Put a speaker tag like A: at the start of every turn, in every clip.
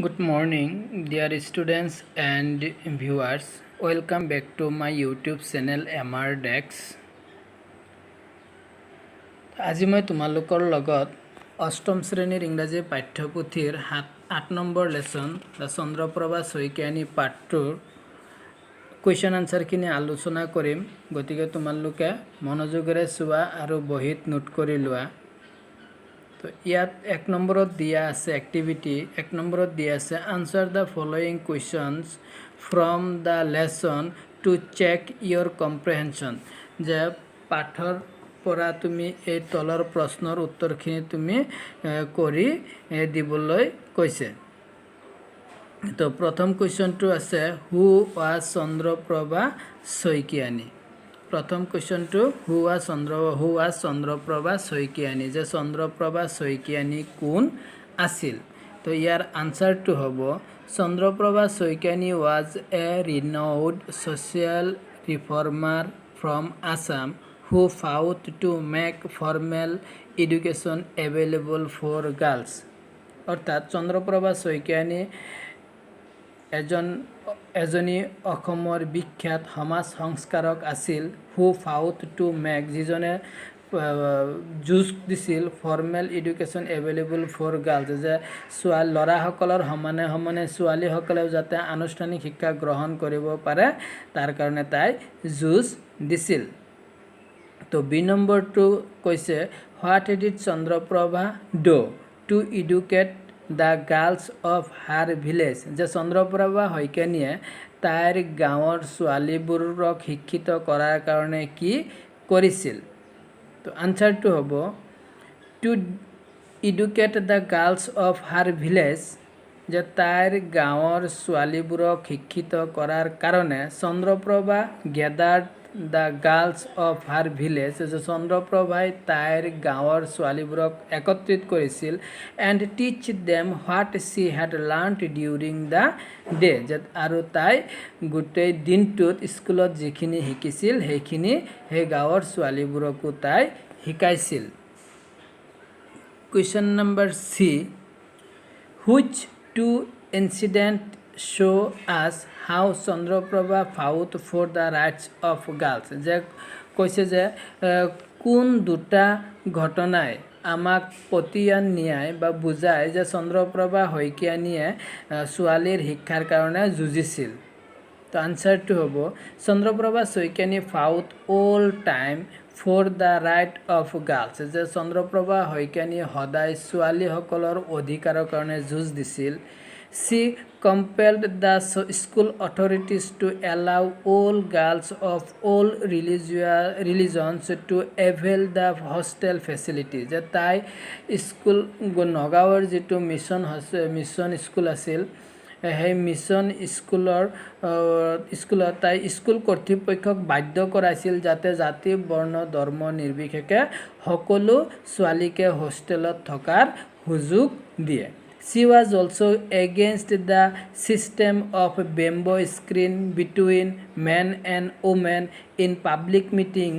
A: Good morning, dear students and viewers. Welcome back to my YouTube channel MR Dex. আজি মই তোমালোকৰ লগত অষ্টম শ্ৰেণীৰ ইংৰাজী পাঠ্যপুথিৰ 8 number lesson the Chandraprabha Saikiani part 2 question আনসাৰখিনি আলোচনা কৰিম। গতিকে তোমালোকে মনোযোগেৰে চোৱা আৰু বহিত নোট কৰি লোৱা। তো ইয়াত 1 নম্বৰত দিয়া আছে এক্টিভিটি 1 নম্বৰত দিয়া আছে answer the following questions from the lesson to check your comprehension. যে পাঠৰ পৰা তুমি এই তলৰ প্ৰশ্নৰ উত্তৰখিনি তুমি কৰি দিবলৈ কৈছে। তো প্ৰথম কুৱেশ্যনটো আছে হু ৱাজ চন্দ্ৰপ্ৰভা শইকীয়ানী। প্ৰথম কুৱেশ্যনটো হু ৱাজ চন্দ্ৰপ্ৰভা শইকীয়ানী, যে চন্দ্ৰপ্ৰভা শইকীয়ানী কোন আছিল। তো ইয়াৰ আনসাৰটো হ'ব Chandraprabha Saikiani was a renowned social reformer from Assam who fought to make formal education available for girls. অৰ্থাৎ চন্দ্ৰপ্ৰভা শইকীয়ানী এজনী অসমৰ বিখ্যাত সমাজ সংস্কাৰক আছিল। হু ফাউট টু মেক, যিজনে যুঁজ দিছিল formal education available for girls, যে ল'ৰাসকলৰ সমানে সমানে ছোৱালীসকলেও যাতে আনুষ্ঠানিক শিক্ষা গ্ৰহণ কৰিব পাৰে তাৰ কাৰণে তাই যুঁজ দিছিল। তো বি নম্বৰটো কৈছে what did Chandraprabha do to educate the girls of her village. যে চন্দ্ৰপ্ৰভা শইকীয়ানীয়ে তাইৰ গাঁৱৰ ছোৱালীবোৰক শিক্ষিত কৰাৰ কাৰণে কি কৰিছিল। তো আনসাৰটো হ'ব to educate the girls of her village, যে তাইৰ গাঁৱৰ ছোৱালীবোৰক শিক্ষিত কৰাৰ কাৰণে Chandraprabha gathered the girls of her village, যে চন্দ্ৰপ্ৰভাই তাইৰ গাঁৱৰ ছোৱালীবোৰক একত্ৰিত কৰিছিল। And teach them what she had learned during the day, যে আৰু তাই গোটেই দিনটোত স্কুলত যিখিনি শিকিছিল সেইখিনি সেই গাঁৱৰ ছোৱালীবোৰকো তাই শিকাইছিল। Question number C which two incident show' us how Chandraprabha fought for the rights of girls. যে কৈছে যে কোন দুটা ঘটনাই আমাক পতিয়ন ন্যায় বা বুজায় যে চন্দ্ৰপ্ৰভা শইকীয়ানীয়ে ছোৱালীৰ শিক্ষাৰ কাৰণে যুঁজিছিল। তো আনসাৰটো হ'ব Chandraprabha Saikiani fought all time for the right of girls, যে চন্দ্ৰপ্ৰভা শইকীয়ানীয়ে সদায় ছোৱালীসকলৰ অধিকাৰৰ কাৰণে যুঁজ দিছিল। She compelled the school authorities to allow all girls of all religions to avail the hostel facility, যে তাই স্কুল নগাঁৱৰ যিটো মিছন স্কুল আছিল সেই মিছন স্কুলত তাই স্কুল কৰ্তৃপক্ষক বাধ্য কৰাইছিল যাতে জাতি বৰ্ণ ধৰ্ম নিৰ্বিশেষে সকলো ছোৱালীকে হোষ্টেলত থকাৰ সুযোগ দিয়ে। She was also against the system of bamboo screen between men and women in public meeting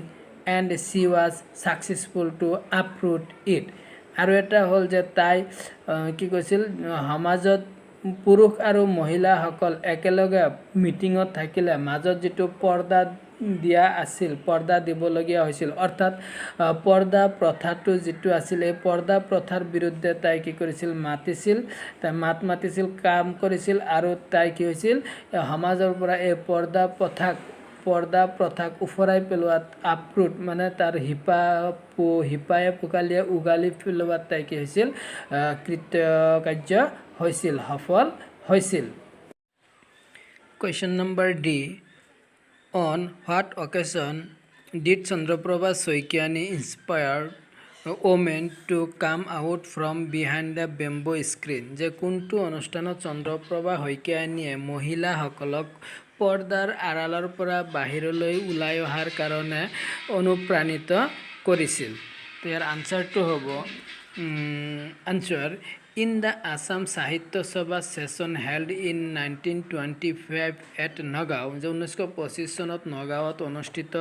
A: and she was successful to uproot it. আৰু এটা হ'ল যে তাই কি কৈছিল, সমাজত পুৰুষ আৰু মহিলাসকল একেলগে মিটিঙত থাকিলে মাজত যিটো পৰ্দা দিয়া আছিল, পৰ্দা দিবলগীয়া হৈছিল, অৰ্থাৎ পৰ্দা প্ৰথাটো যিটো আছিল এই পৰ্দা প্ৰথাৰ বিৰুদ্ধে তাই কি কৰিছিল, তাই মাতিছিল, কাম কৰিছিল। আৰু তাই কি হৈছিল, সমাজৰ পৰা এই পৰ্দা প্ৰথাক উফৰাই পেলোৱাত আপৰুট মানে তাৰ শিপায়ে পোকালিয়ে উগালি পেলোৱাত তাই কি হৈছিল, কৃতকাৰ্য হৈছিল, সফল হৈছিল। Question number D on what occasion did Chandraprabha Saikiani inspired women to come out from behind the bamboo screen, যে কোনটো অনুষ্ঠানত চন্দ্ৰপ্ৰভা শইকীয়ানীয়ে মহিলাসকলক পৰ্দাৰ আড়ালৰ পৰা বাহিৰলৈ ওলাই অহাৰ কাৰণে অনুপ্ৰাণিত কৰিছিল। তো ইয়াৰ আনসাৰটো হ'ব আনসাৰ ইন দ্য আছাম সাহিত্য সভা সেশ্যন হেল্ড ইন 1925 এট নগাঁও, যে 1925 চনত নগাঁৱত অনুষ্ঠিত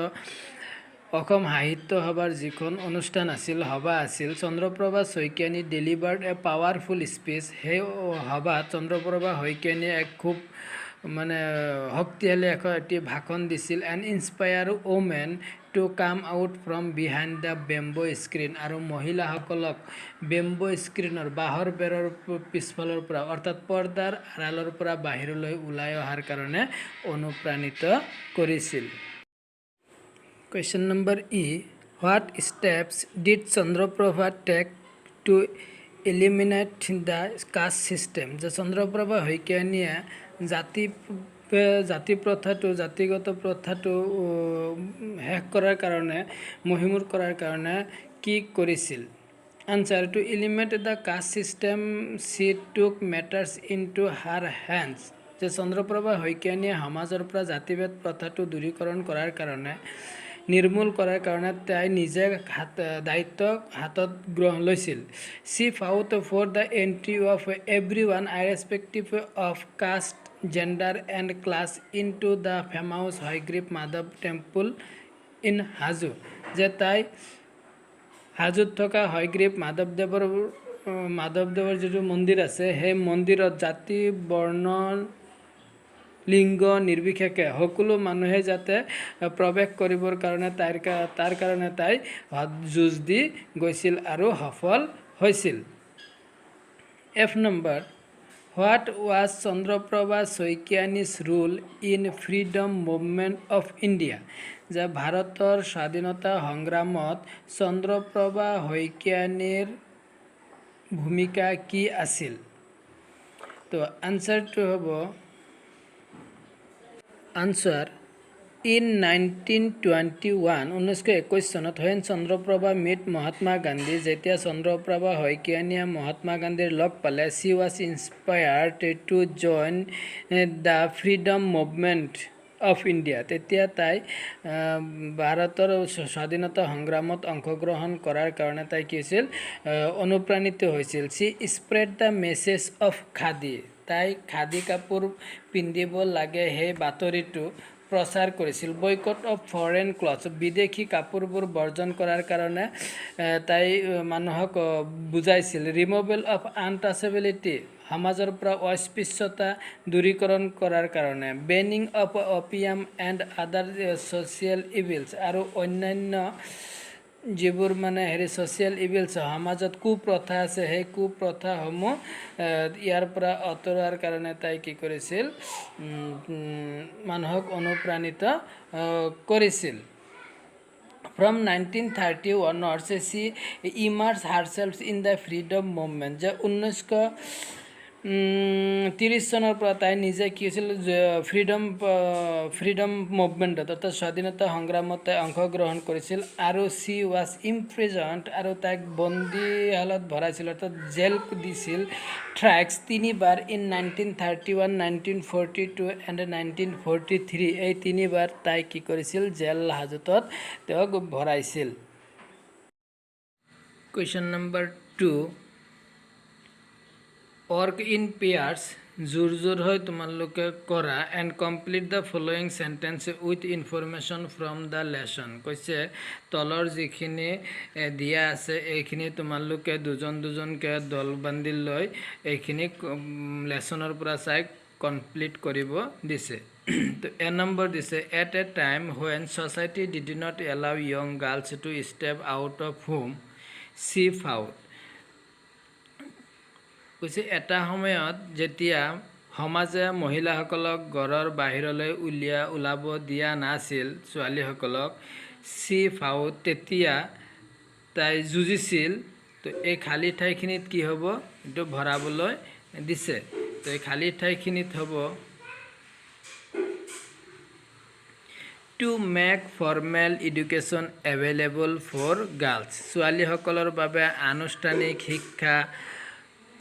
A: অসম সাহিত্য সভাৰ যিখন অনুষ্ঠান আছিল সভা আছিল চন্দ্ৰপ্ৰভা শইকীয়ানী ডেলিভাৰ্ড এ পাৱাৰফুল স্পীচ। সেই সভাত চন্দ্ৰপ্ৰভা শইকীয়ানীয়ে এক খুব মানে শক্তিশালী এটি ভাষণ দিছিল and inspire women to come out from behind the bamboo screen, আৰু মহিলাসকলক বেম্বো স্ক্ৰীণৰ বাঁহৰ বেৰৰ পিছফালৰ পৰা অৰ্থাৎ পৰ্দাৰ আড়ালৰ পৰা বাহিৰলৈ ওলাই অহাৰ কাৰণে অনুপ্ৰাণিত কৰিছিল। Question number E. What steps did Chandraprabha take to eliminate the caste system? যে চন্দ্ৰপ্ৰভা শইকীয়ানীয়ে জাতি প্ৰথাটো জাতিগত প্ৰথাটো শেষ কৰাৰ কাৰণে মহিমূৰ কৰাৰ কাৰণে কি কৰিছিল? Answer: to eliminate the caste system, she took matters into her hands. যে চন্দ্ৰপ্ৰভা শইকীয়ানীয়ে সমাজৰ পৰা জাতিভেদ প্ৰথাটো দূৰীকৰণ কৰাৰ কাৰণে নিৰ্মূল কৰাৰ কাৰণে তাই নিজে দায়িত্ব হাতত গ্ৰহণ লৈছিল। She fought for the entry of everyone irrespective of caste, gender and class into the famous Hayagriv Madhav Temple in Hazu। যে তাই হাজোত থকা হয়গ্ৰীৱ মাধৱদেৱৰ যিটো মন্দিৰ আছে সেই মন্দিৰত জাতি বৰ্ণ লিংগ নিৰ্বিশেষে সকলো মানুহে যাতে প্ৰৱেশ কৰিবৰ কাৰণে তাৰ কাৰণে তাই যুঁজ দি গৈছিল আৰু সফল হৈছিল। F number: What was Chandraprabha Shoikiani's role in freedom movement of India? যে ভাৰতৰ স্বাধীনতা সংগ্ৰামত চন্দ্ৰপ্ৰভা শইকীয়ানীৰ ভূমিকা কি আছিল? তো আনসাৰটো হ'ব Answer: in 1921 1921 চনত when Chandraprabha met Mahatma Gandhi, যেতিয়া চন্দ্ৰপ্ৰভা শইকীয়ানীয়ে মহাত্মা গান্ধীৰ লগ পালে, she was inspired to join the freedom movement of India। তেতিয়া তাই ভাৰতৰ স্বাধীনতা সংগ্ৰামত অংশগ্ৰহণ কৰাৰ কাৰণে তাই কি হৈছিল অনুপ্ৰাণিত হৈছিল। she spread the message of khadi। তাই খাদী কাপোৰ পিন্ধিব লাগে সেই বাতৰিটো প্ৰচাৰ কৰিছিল। বয়কট অফ ফৰেন ক্লথ, বিদেশী কাপোৰবোৰ বৰ্জন কৰাৰ কাৰণে তাই মানুহক বুজাইছিল। ৰিমুভেল অফ আনটাচেবিলিটি, সমাজৰ পৰা অস্পৃশ্যতা দূৰীকৰণ কৰাৰ কাৰণে। Banning of opium and other social evils, আৰু অন্যান্য যিবোৰ মানে ছ'চিয়েল ইভিলছ সমাজত কুপ্ৰথা আছে সেই কুপ্ৰথাসমূহ ইয়াৰ পৰা আঁতৰোৱাৰ কাৰণে তাই কি কৰিছিল মানুহক অনুপ্ৰাণিত কৰিছিল। From 1930 onwards she immersed herself in the freedom movement। যে 1930 চনৰ পৰা তাই নিজে কি হৈছিল ফ্ৰীডম মুভমেণ্টত অৰ্থাৎ স্বাধীনতা সংগ্ৰামত তাই অংশগ্ৰহণ কৰিছিল। আৰু she was imprisoned, আৰু তাইক বন্দীশালত ভৰাইছিল অৰ্থাৎ জেল দিছিল থ্ৰাইক্স তিনিবাৰ in 1931, 1942 and 1943। এই তিনিবাৰ তাই কি কৰিছিল জেল হাজতত তেওঁক ভৰাইছিল। Question number 2: work in pairs, জোৰ হৈ তোমালোকে কৰা and complete the following sentence with information from the lesson। কৈছে তলৰ যিখিনি দিয়া আছে এইখিনি তোমালোকে দুজনকৈ দল বান্ধি লৈ এইখিনি লেছনৰ পৰা চাই কমপ্লিট কৰিব দিছে। তো এ নম্বৰ দিছে at a time when society did not allow young girls to step out of home, she fought। কৈছে এটা সময়ত যেতিয়া সমাজে মহিলাসকলক ঘৰৰ বাহিৰলৈ ওলাব দিয়া নাছিল ছোৱালীসকলক, she fought, তেতিয়া তাই যুঁজিছিল। তো এই খালী ঠাইখিনিত কি হ'ব এইটো ভৰাবলৈ দিছে। তো এই খালী ঠাইখিনিত হ'ব to make formal education available for girls। ছোৱালীসকলৰ বাবে আনুষ্ঠানিক শিক্ষা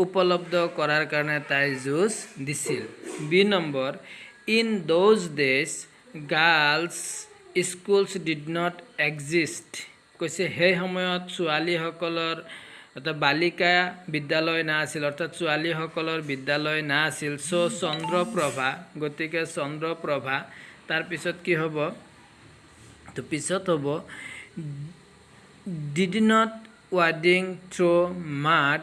A: উপলব্ধ কৰাৰ কাৰণে তাই যুঁজ দিছিল। B number in those days girls schools did not exist। কৈছে সেই সময়ত ছোৱালীসকলৰ অৰ্থাৎ বালিকা বিদ্যালয় নাছিল অৰ্থাৎ ছোৱালীসকলৰ বিদ্যালয় নাছিল। চন্দ্ৰপ্ৰভা, গতিকে চন্দ্ৰপ্ৰভা তাৰপিছত কি হ'ব তো পিছত হ'ব did not wading through mud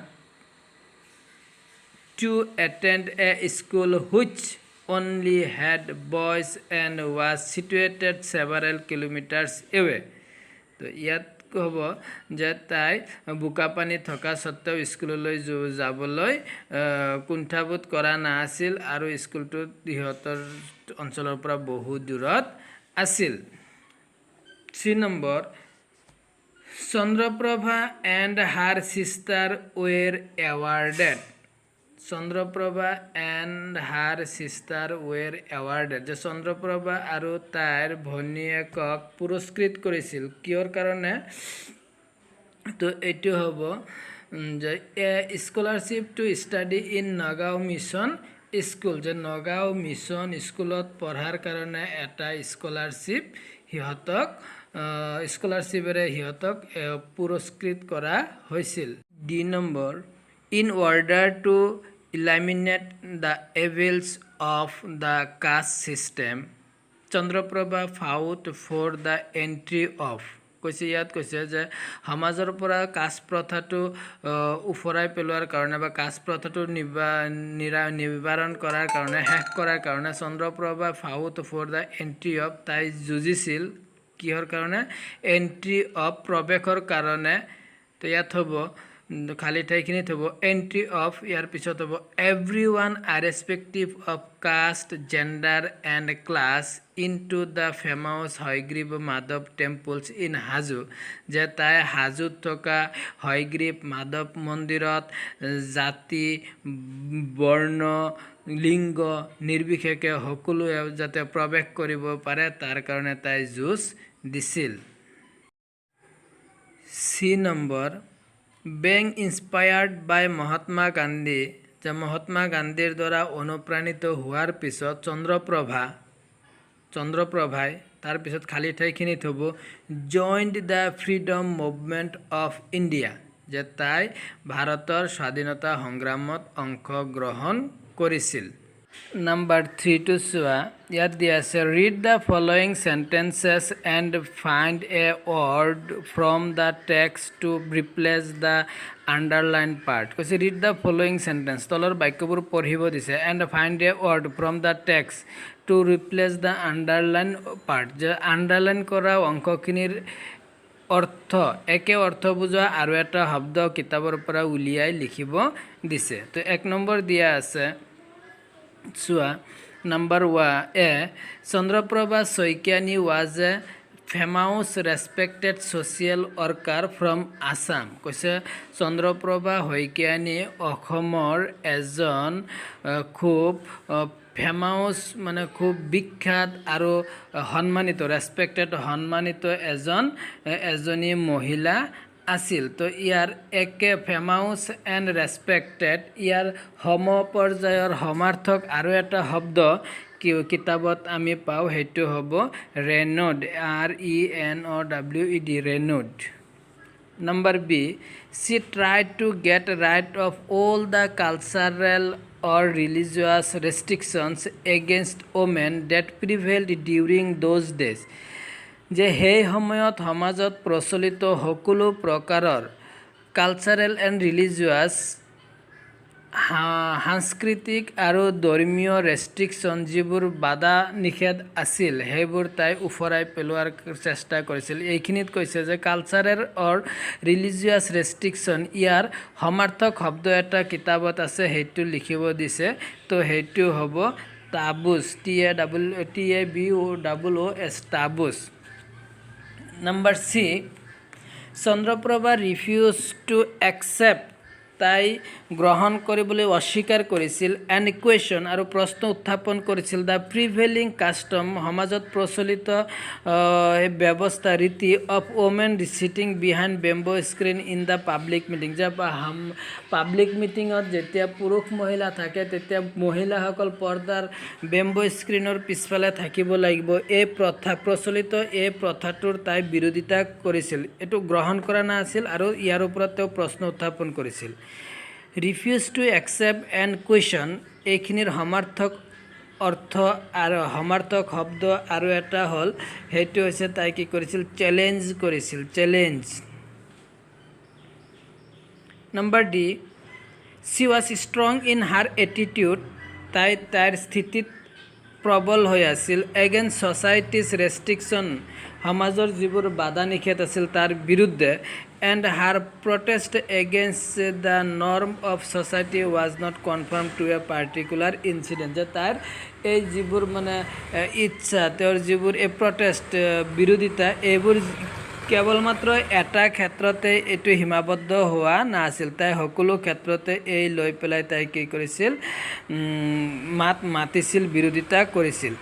A: to attend a school which only had boys and was situated several kilometers away. তো ইয়াত হ'ব যে তাই বোকাপানী থকা সত্ত্বেও স্কুললৈ যাবলৈ কুণ্ঠাবোধ কৰা নাছিল আৰু স্কুলটো ইহঁতৰ অঞ্চলৰ পৰা বহু দূৰত আছিল। 3 number, Chandraprabha and her sister were awarded. Chandraprabha and her sister were awarded. যে চন্দ্ৰপ্ৰভা আৰু তাইৰ ভনীয়েকক পুৰস্কৃত কৰিছিল কিহৰ কাৰণে? তো এইটো হ'ব যে scholarship two study in Nagaon mission school, যে নগাঁও মিছন স্কুলত পঢ়াৰ কাৰণে এটা স্কলাৰশ্বিপ সিহঁতক স্কলাৰশ্বিপেৰে সিহঁতক পুৰস্কৃত কৰা হৈছিল। D number, in order to eliminate the evils of the caste system, Chandraprabha fought for the entry of, কৈছে ইয়াত কৈছে যে সমাজৰ পৰা কাষ্ট প্ৰথাটো উফৰাই পেলোৱাৰ কাৰণে বা কাষ্ট প্ৰথাটো নিবাৰণ কৰাৰ কাৰণে শেষ কৰাৰ কাৰণে Chandraprabha fought for the entry of, তাই যুঁজিছিল কিহৰ কাৰণে? এণ্ট্ৰি অফ, প্ৰৱেশৰ কাৰণে। তো ইয়াত হ'ব খালী ঠাইখিনিত হ'ব এণ্ট্ৰি অফ, ইয়াৰ পিছত হ'ব everyone irrespective of caste gender and class into the famous Hayagriva Madhava temples in Hajo, যে তাই হাজোত থকা হয়গ্ৰীৱ মাধৱ মন্দিৰত জাতি বৰ্ণ লিংগ নিৰ্বিশেষে সকলোৱে যাতে প্ৰৱেশ কৰিব পাৰে তাৰ কাৰণে তাই যুঁজ দিছিল। C number, being inspired by Mahatma Gandhi, যে মহাত্মা গান্ধীৰ দ্বাৰা অনুপ্ৰাণিত হোৱাৰ পিছত চন্দ্ৰপ্ৰভাই তাৰপিছত খালী ঠাইখিনিত হ'ব joined the freedom movement of India, যে তাই ভাৰতৰ স্বাধীনতা সংগ্ৰামত অংশগ্ৰহণ কৰিছিল। নাম্বাৰ 3 টো চোৱা, ইয়াত দিয়া আছে read the following sentences and find a word from the text to replace the underline part. কৈছে ৰিড দ্য ফলোয়িং চেণ্টেন্স, তলৰ বাক্যবোৰ পঢ়িব দিছে, and find a word from the text to replace the underline part, যে underline কৰা অংশখিনিৰ অৰ্থ একে অৰ্থ বুজোৱা আৰু এটা শব্দ কিতাপৰ পৰা উলিয়াই লিখিব দিছে। তো 1 নম্বৰ দিয়া আছে চোৱা, number 1 Chandraprabha Saikiani was a famous respected social worker from Assam. কৈছে চন্দ্ৰপ্ৰভা শইকীয়ানী অসমৰ এজন খুব ফেমাউছ মানে খুব বিখ্যাত আৰু সন্মানিত, ৰেছপেক্টেড সন্মানিত এজনী মহিলা আছিল। তো ইয়াৰ একে ফেমাউছ এণ্ড ৰেছপেক্টেড ইয়াৰ সমপৰ্যায়ৰ সমাৰ্থক আৰু এটা শব্দ কিতাপত আমি পাওঁ, সেইটো হ'ব renowned, RENOWED, renowned. Number B, she tried to get rid of all the cultural or religious restrictions against women that prevailed during those days, যে সেই সময়ত সমাজত প্ৰচলিত সকলো প্ৰকাৰৰ কালচাৰেল এণ্ড ৰিলিজিয়াছ সাংস্কৃতিক আৰু ধৰ্মীয় ৰেষ্ট্ৰিকশ্যন যিবোৰ বাধা নিষেধ আছিল সেইবোৰ তাই উফৰাই পেলোৱাৰ চেষ্টা কৰিছিল। এইখিনিত কৈছে যে কালচাৰেল অৰ ৰিলিজিয়াছ ৰেষ্ট্ৰিকশ্যন ইয়াৰ সমাৰ্থক শব্দ এটা কিতাপত আছে, সেইটো লিখিব দিছে। তো সেইটো হ'ব taboos, TABOOS, taboos. Number C, Chandraprabha refuse to accept, তাই গ্ৰহণ কৰিবলৈ অস্বীকাৰ কৰিছিল এন কুৱেশ্যন আৰু প্ৰশ্ন উত্থাপন কৰিছিল দ্য প্ৰিভেইলিং কাষ্টম, সমাজত প্ৰচলিত ব্যৱস্থা ৰীতি of women cheating behind bamboo screen in the public meeting, যে পাব্লিক মিটিঙত যেতিয়া পুৰুষ মহিলা থাকে তেতিয়া মহিলাসকল পৰ্দাৰ বেম্বো স্ক্ৰীনৰ পিছফালে থাকিব লাগিব। এই প্ৰচলিত এই প্ৰথাটোৰ তাই বিৰোধিতা কৰিছিল, এইটো গ্ৰহণ কৰা নাছিল আৰু ইয়াৰ ওপৰত তেওঁ প্ৰশ্ন উত্থাপন কৰিছিল। Refuse to accept and question এইখিনিৰ সমাৰ্থক অৰ্থ আৰু সমাৰ্থক শব্দ আৰু এটা হ'ল সেইটো হৈছে তাই কি কৰিছিল চেলেঞ্জ কৰিছিল challenge number D she was strong in her attitude তাই তাইৰ স্থিতিত প্ৰবল হৈ আছিল এগেইনষ্ট ছ'চাইটিজ ৰেষ্ট্ৰিকশ্যন সমাজৰ যিবোৰ বাধা নিষেধ আছিল তাৰ বিৰুদ্ধে and her protest against the norm of society was not conform to a particular incident যে তাৰ এই যিবোৰ মানে ইচ্ছা তেওঁৰ যিবোৰ এই প্ৰটেষ্ট বিৰোধিতা এইবোৰ কেৱল মাত্ৰ এটা ক্ষেত্ৰতে এইটো সীমাবদ্ধ হোৱা নাছিল তাই সকলো ক্ষেত্ৰতে এই লৈ পেলাই তাই কি কৰিছিল মাতিছিল বিৰোধিতা কৰিছিল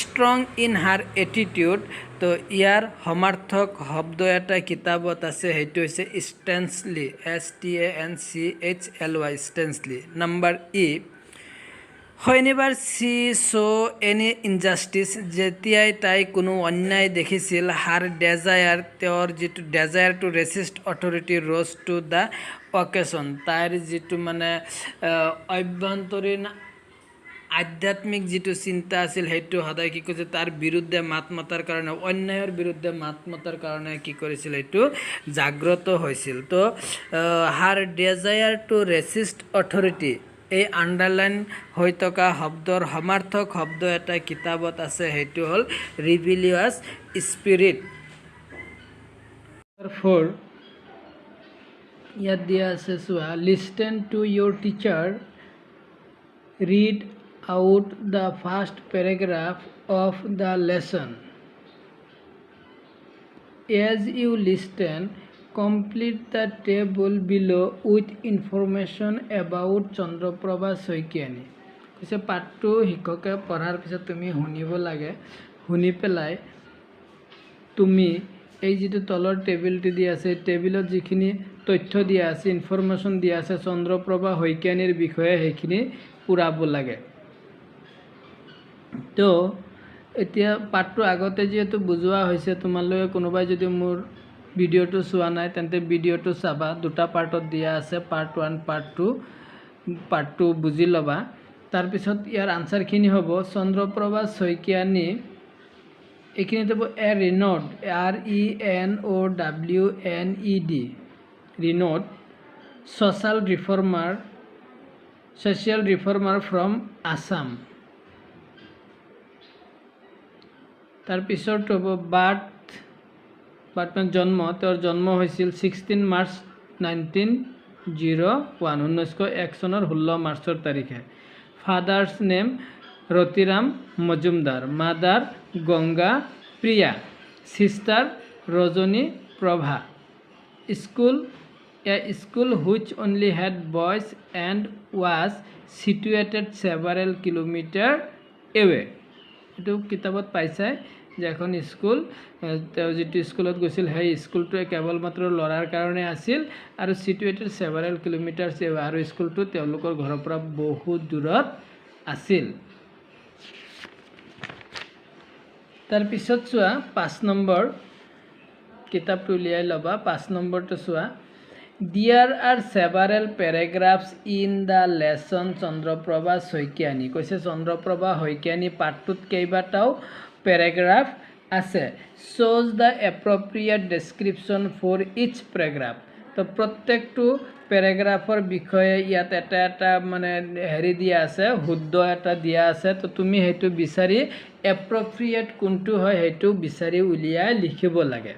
A: ষ্ট্ৰং ইন হাৰ এটিটিউড তো ইয়াৰ সমাৰ্থক শব্দ এটা কিতাপত আছে সেইটো হৈছে staunchly STANCHLY staunchly number E Whenever she saw any injustice যেতিয়াই তাই কোনো অন্যায় দেখিছিল হাৰ ডেজায়াৰ তেওঁৰ যিটো desire to resist authority rose to the occasion তাইৰ যিটো মানে অভ্যন্তৰীণ আধ্যাত্মিক যিটো চিন্তা আছিল সেইটো সদায় কি কৰিছিল তাৰ বিৰুদ্ধে মাত মতাৰ কাৰণে অন্যায়ৰ বিৰুদ্ধে মাত মতাৰ কাৰণে কি কৰিছিল এইটো জাগ্ৰত হৈছিল তো হাৰ ডেজায়াৰ টু ৰেচিষ্ট অথৰিটি এই আণ্ডাৰলাইন হৈ থকা শব্দৰ সমাৰ্থক শব্দ এটা কিতাপত আছে সেইটো হ'ল ৰিবিলিয়াছ স্পিৰিট 4 ইয়াত দিয়া আছে চোৱা listen to your teacher read out the first paragraph of the lesson as you listen complete the table below with information about Chandraprabha Saikiani কৈছে পাঠটো শিক্ষকে পঢ়াৰ পিছত তুমি শুনিব লাগে শুনি পেলাই তুমি এই যিটো তলৰ টেবিলটো দিয়া আছে টেবিলত যিখিনি তথ্য দিয়া আছে ইনফৰমেশ্যন দিয়া আছে চন্দ্ৰপ্ৰভা শইকীয়ানীৰ বিষয়ে সেইখিনি পূৰাব লাগে তো এতিয়া পাঠটো আগতে যিহেতু বুজোৱা হৈছে তোমালোকে কোনোবাই যদি মোৰ ভিডিঅ'টো চোৱা নাই তেন্তে ভিডিঅ'টো চাবা দুটা পাৰ্টত দিয়া আছে পাৰ্ট 1 পাৰ্ট 2 বুজি ল'বা তাৰপিছত ইয়াৰ আনচাৰখিনি হ'ব চন্দ্ৰপ্ৰভা শইকীয়ানী এইখিনিত হ'ব a renowned RENOWNED renowned social reformer from Assam তাৰপিছৰটো হ'ব বাৰ্থ জন্ম তেওঁৰ জন্ম হৈছিল 16 মাৰ্চ 1901 চনৰ 16 মাৰ্চৰ তাৰিখে father's name Ratiram Majumdar mother Ganga Priya sister Rajani Prabha school which only had boys and was situated several kilometre away এইটো কিতাপত পাইছে যে এখন স্কুল তেওঁ যিটো স্কুলত গৈছিল সেই স্কুলটোৱে কেৱল মাত্ৰ ল'ৰাৰ কাৰণে আছিল আৰু চিটুৱেটেড সেভাৰেল কিলোমিটাৰ্ছ আৰু স্কুলটো তেওঁলোকৰ ঘৰৰ পৰা বহুত দূৰত আছিল তাৰপিছত চোৱা 5 নম্বৰ কিতাপটো উলিয়াই ল'বা 5 নম্বৰটো চোৱা There are several paragraphs in the lesson Chandraprabha Saikiani কৈছে চন্দ্ৰপ্ৰভা শইকীয়ানী পাঠটোত কেইবাটাও পেৰাগ্ৰাফ আছে shows the appropriate description for each paragraph তো প্ৰত্যেকটো পেৰাগ্ৰাফৰ বিষয়ে ইয়াত এটা মানে হেৰি দিয়া আছে শুদ্ধ এটা দিয়া আছে তো তুমি সেইটো বিচাৰি এপ্ৰপ্ৰিয়েট কোনটো হয় সেইটো বিচাৰি উলিয়াই লিখিব লাগে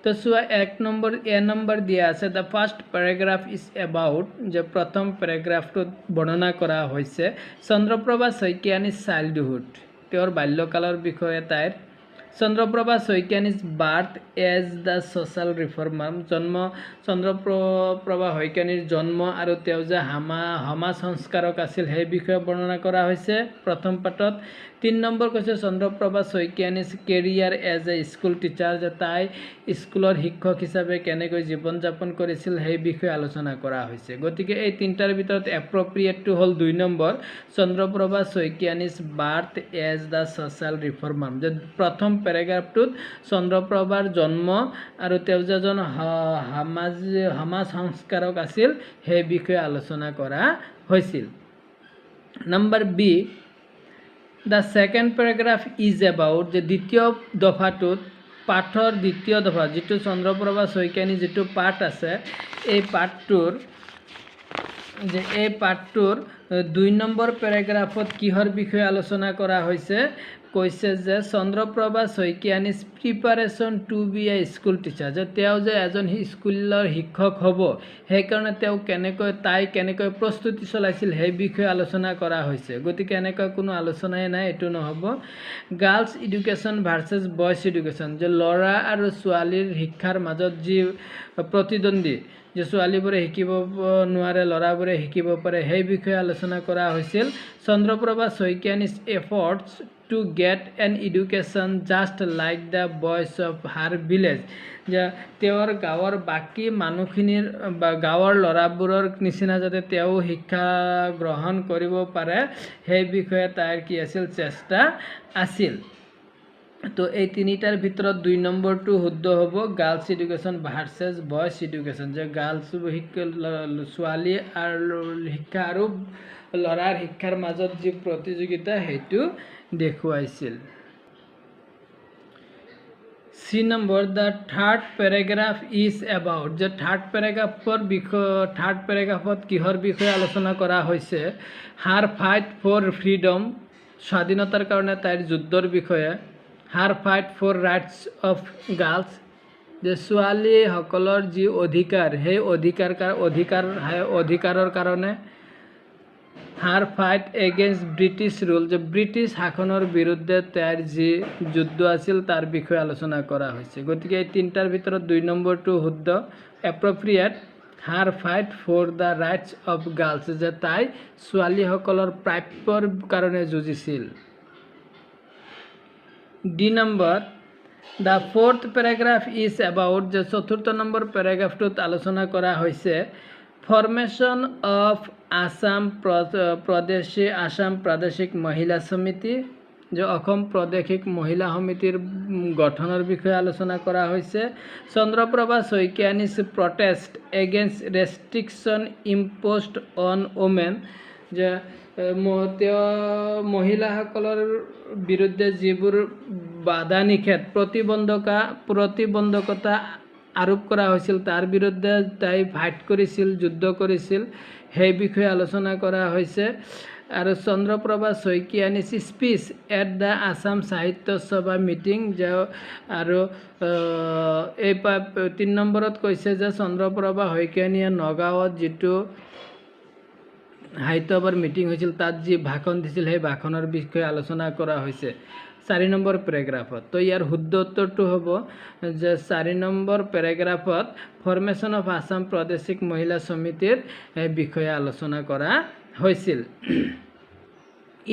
A: তো চোৱা 1 নম্বৰ এ নম্বৰ দিয়া আছে the first paragraph is about যে প্ৰথম পেৰাগ্ৰাফটোত বৰ্ণনা কৰা হৈছে চন্দ্ৰপ্ৰভা শইকীয়ানীৰ চাইল্ডহুড তেওঁৰ বাল্যকালৰ বিষয়ে তাইৰ চন্দ্ৰপ্ৰভা শইকীয়ানীৰ birth as the social reformer জন্ম চন্দ্ৰপ্ৰভা শইকীয়ানীৰ জন্ম আৰু তেওঁ যে সমাজ সংস্কাৰক আছিল সেই বিষয়ে বৰ্ণনা কৰা হৈছে প্ৰথম পাঠত 3 নম্বৰ কৈছে চন্দ্ৰপ্ৰভা শইকীয়ানীৰ career as a school teacher যে তাই স্কুলৰ শিক্ষক হিচাপে কেনেকৈ জীৱন যাপন কৰিছিল সেই বিষয়ে আলোচনা কৰা হৈছে গতিকে এই তিনিটাৰ ভিতৰত এপ্ৰপ্ৰিয়েটটো হ'ল 2 নম্বৰ চন্দ্ৰপ্ৰভা শইকীয়ানীৰ birth as the social reformer যে প্ৰথম পেৰাগ্ৰাফটোত চন্দ্ৰপ্ৰভাৰ জন্ম আৰু তেওঁ যে এজন সমাজ সংস্কাৰক আছিল সেই বিষয়ে আলোচনা কৰা হৈছিল number B the second paragraph is about যে দ্বিতীয় দফাটোত পাঠৰ দ্বিতীয় দফা যিটো চন্দ্ৰপ্ৰভা শইকীয়ানী যিটো পাঠ আছে এই পাঠটোৰ 2 নম্বৰ পেৰাগ্ৰাফত কিহৰ বিষয়ে আলোচনা কৰা হৈছে কৈছে যে Chandraprabha শইকীয়ানীজ preparation two B A school teacher যে তেওঁ যে এজন স্কুলৰ শিক্ষক হ'ব সেইকাৰণে তেওঁ কেনেকৈ প্ৰস্তুতি চলাইছিল সেই বিষয়ে আলোচনা কৰা হৈছে গতিকে এনেকুৱা কোনো আলোচনাই নাই এইটো নহ'ব girls education versus boys education যে ল'ৰা আৰু ছোৱালীৰ শিক্ষাৰ মাজত যি প্ৰতিদ্বন্দ্বী যে ছোৱালীবোৰে শিকিব নোৱাৰে ল'ৰাবোৰে শিকিব পাৰে সেই বিষয়ে আলোচনা কৰা হৈছিল Chandraprabha Saikiani's efforts to get an education just like the boys of her village যে তেওঁৰ গাঁৱৰ বাকী মানুহখিনিৰ বা গাঁৱৰ ল'ৰাবোৰৰ নিচিনা যাতে তেওঁ শিক্ষা গ্ৰহণ কৰিব পাৰে সেই বিষয়ে তাইৰ কি আছিল চেষ্টা আছিল তো এই তিনিটাৰ ভিতৰত 2 নম্বৰটো শুদ্ধ হ'ব girls education versus boys education যে গাৰ্লছ ছোৱালী আৰু শিক্ষা আৰু ল'ৰাৰ শিক্ষাৰ মাজত যি প্ৰতিযোগিতা সেইটো দেখুৱাইছিল C number the third paragraph is about যে থাৰ্ড পেৰাগ্ৰাফত কিহৰ বিষয়ে আলোচনা কৰা হৈছে হাৰ ফাইট ফৰ ফ্ৰীডম স্বাধীনতাৰ কাৰণে তাইৰ যুদ্ধৰ বিষয়ে her fight for rights of girls যে ছোৱালীসকলৰ যি অধিকাৰ সেই অধিকাৰৰ কাৰণে her fight against British rule যে ব্ৰিটিছ শাসনৰ বিৰুদ্ধে তাইৰ যি যুদ্ধ আছিল তাৰ বিষয়ে আলোচনা কৰা হৈছে গতিকে এই তিনিটাৰ ভিতৰত 2 নম্বৰটো শুদ্ধ appropriate her fight for the rights of girls যে তাই ছোৱালীসকলৰ প্ৰাপ্যৰ কাৰণে যুঁজিছিল D number the fourth paragraph is about যে 4ৰ্থ নম্বৰ পেৰাগ্ৰাফটোত আলোচনা কৰা হৈছে ফৰ্মেশ্যন অফ আসাম প্ৰাদেশিক মহিলা সমিতি যে অসম প্ৰাদেশিক মহিলা সমিতিৰ গঠনৰ বিষয়ে আলোচনা কৰা হৈছে Chandraprabha Saikiani's protest against restriction imposed on women যে মহিলাসকলৰ বিৰুদ্ধে যিবোৰ বাধা নিষেধ প্ৰতিবন্ধকতা আৰোপ কৰা হৈছিল তাৰ বিৰুদ্ধে তাই ফাইট কৰিছিল যুদ্ধ কৰিছিল সেই বিষয়ে আলোচনা কৰা হৈছে আৰু Chandraprabha Saikiani's speech at the Assam Sahitya Sabha meeting যে আৰু এই 3 নম্বৰত কৈছে যে চন্দ্ৰপ্ৰভা শইকীয়ানীয়ে নগাঁৱত যিটো সাহিত্য সভাৰ মিটিং হৈছিল তাত যি ভাষণ দিছিল সেই ভাষণৰ বিষয়ে আলোচনা কৰা হৈছে 4 নম্বৰ পেৰাগ্ৰাফত তো ইয়াৰ শুদ্ধ উত্তৰটো হ'ব যে 4 নম্বৰ পেৰাগ্ৰাফত ফৰ্মেশ্যন অফ আসাম প্ৰাদেশিক মহিলা সমিতিৰ বিষয়ে আলোচনা কৰা হৈছিল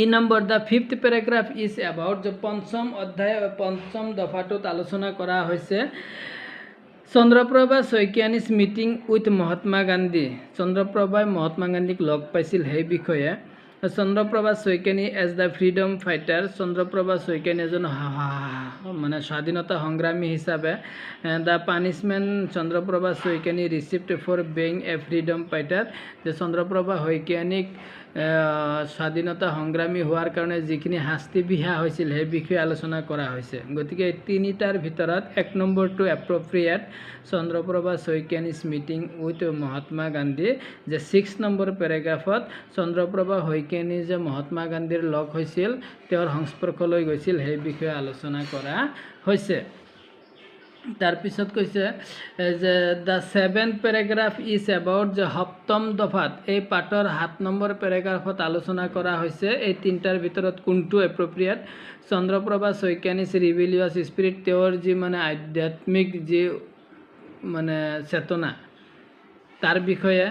A: E number the 5th paragraph is about যে পঞ্চম দফাটোত আলোচনা কৰা হৈছে চন্দ্ৰপ্ৰভা শইকীয়ানীজ মিটিং উইথ মহাত্মা গান্ধী চন্দ্ৰপ্ৰভাই মহাত্মা গান্ধীক লগ পাইছিল সেই বিষয়ে Chandraprabha Saikiani as the freedom fighter Chandraprabha Saikiani এজন মানে স্বাধীনতা সংগ্ৰামী হিচাপে the punishment Chandraprabha Saikiani received for being a freedom fighter যে চন্দ্ৰপ্ৰভা শইকীয়ানীক স্বাধীনতা সংগ্ৰামী হোৱাৰ কাৰণে যিখিনি শাস্তি বিহা হৈছিল সেই বিষয়ে আলোচনা কৰা হৈছে গতিকে 3টাৰ ভিতৰত 1 নম্বৰটো appropriate Chandraprabha Saikiani's meeting with Mahatma Gandhi যে 6 নম্বৰ পেৰাগ্ৰাফত চন্দ্ৰপ্ৰভা শইকীয়ানী যে মহাত্মা গান্ধীৰ লগ হৈছিল তেওঁৰ সংস্পৰ্শলৈ গৈছিল সেই বিষয়ে আলোচনা কৰা হৈছে তাৰপিছত কৈছে যে the 7th paragraph is about যে 7ম দফাত এই পাঠৰ 7 নম্বৰ পেৰাগ্ৰাফত আলোচনা কৰা হৈছে এই 3টাৰ ভিতৰত কোনটো এপ্ৰপ্ৰিয়েট চন্দ্ৰপ্ৰভা শইকীয়ানীজ ৰিবিলিয়াছ স্পিৰিট তেওঁৰ যি মানে আধ্যাত্মিক যি মানে চেতনা তাৰ বিষয়ে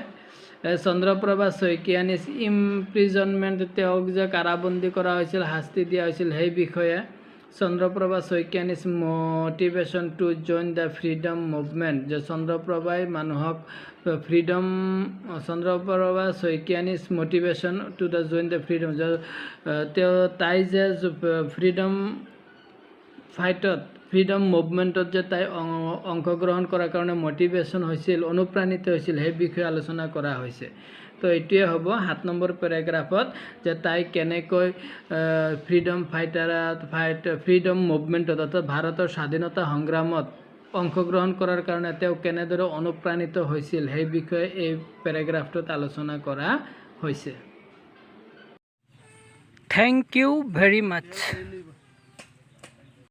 A: চন্দ্ৰপ্ৰভা শইকীয়ানীজ ইমপ্ৰিজনমেণ্ট তেওঁক যে কাৰাবন্দী কৰা হৈছিল শাস্তি দিয়া হৈছিল সেই বিষয়ে Chandraprabha Saikiani's motivation to join the freedom movement যে চন্দ্ৰপ্ৰভাই মানুহক Chandraprabha Saikiani's motivation to the join the freedom যে তাই যে ফ্ৰীডম ফাইটত ফ্ৰীডম মুভমেণ্টত যে তাই অংশগ্ৰহণ কৰাৰ কাৰণে মটিভেশ্যন হৈছিল অনুপ্ৰাণিত হৈছিল সেই বিষয়ে আলোচনা কৰা হৈছে তো এইটোৱে হ'ব 7 নম্বৰ পেৰাগ্ৰাফত যে তাই কেনেকৈ ফ্ৰীডম ফ্ৰীডম মুভমেণ্টত অৰ্থাৎ ভাৰতৰ স্বাধীনতা সংগ্ৰামত অংশগ্ৰহণ কৰাৰ কাৰণে তেওঁ কেনেদৰে অনুপ্ৰাণিত হৈছিল সেই বিষয়ে এই পেৰাগ্ৰাফটোত আলোচনা কৰা হৈছে। Thank you very much.